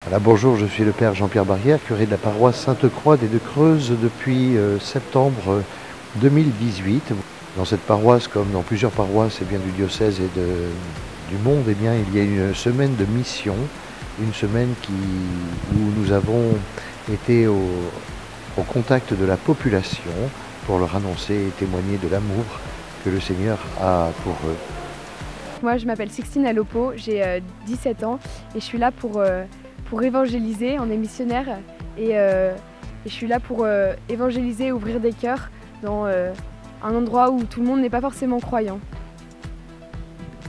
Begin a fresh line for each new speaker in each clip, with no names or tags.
Voilà, bonjour, je suis le père Jean-Pierre Barrière, curé de la paroisse Sainte-Croix des Deux-Creuses depuis septembre 2018. Dans cette paroisse, comme dans plusieurs paroisses du diocèse et du monde, il y a une semaine de mission, une semaine où nous avons été au contact de la population pour leur annoncer et témoigner de l'amour que le Seigneur a pour eux.
Moi, je m'appelle Sixtine Alopo, j'ai 17 ans et je suis là pour évangéliser. On est missionnaire et je suis là pour évangéliser, ouvrir des cœurs dans un endroit où tout le monde n'est pas forcément croyant.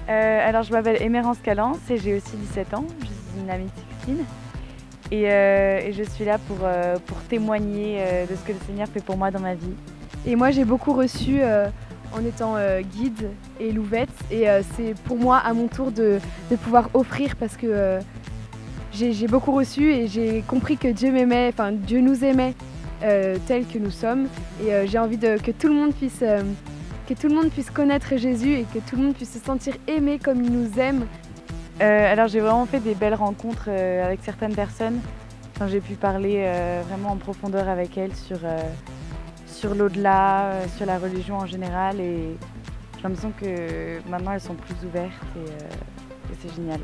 Alors je m'appelle Émérance Calance et j'ai aussi 17 ans, je suis une amie de Sixtine et je suis là pour témoigner de ce que le Seigneur fait pour moi dans ma vie.
Et moi j'ai beaucoup reçu en étant guide et louvette et c'est pour moi à mon tour de pouvoir offrir parce que j'ai beaucoup reçu et j'ai compris que Dieu m'aimait, enfin Dieu nous aimait tels que nous sommes et j'ai envie que tout le monde puisse connaître Jésus et que tout le monde puisse se sentir aimé comme il nous aime.
Alors j'ai vraiment fait des belles rencontres avec certaines personnes. Enfin, j'ai pu parler vraiment en profondeur avec elles sur l'au-delà, sur la religion en général et j'ai l'impression que maintenant elles sont plus ouvertes et c'est génial.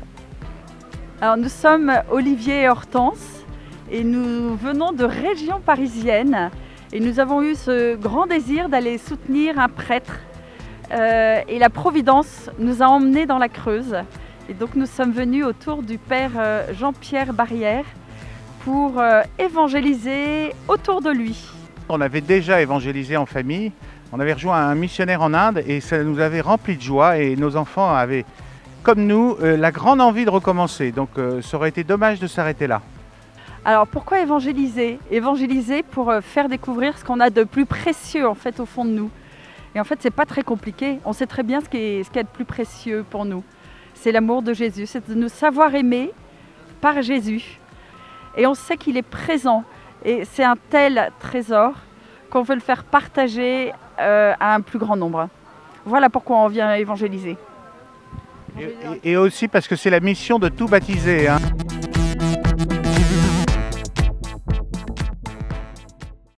Alors nous sommes Olivier et Hortense et nous venons de région parisienne et nous avons eu ce grand désir d'aller soutenir un prêtre et la Providence nous a emmenés dans la Creuse et donc nous sommes venus autour du père Jean-Pierre Barrière pour évangéliser autour de lui.
On avait déjà évangélisé en famille, on avait rejoint un missionnaire en Inde et ça nous avait rempli de joie et nos enfants avaient, comme nous, la grande envie de recommencer. Donc ça aurait été dommage de s'arrêter là.
Alors pourquoi évangéliser? Évangéliser pour faire découvrir ce qu'on a de plus précieux en fait au fond de nous. Et en fait c'est pas très compliqué, on sait très bien ce qui est de plus précieux pour nous. C'est l'amour de Jésus, c'est de nous savoir aimer par Jésus. Et on sait qu'il est présent et c'est un tel trésor qu'on veut le faire partager à un plus grand nombre. Voilà pourquoi on vient évangéliser.
Et aussi parce que c'est la mission de tout baptiser.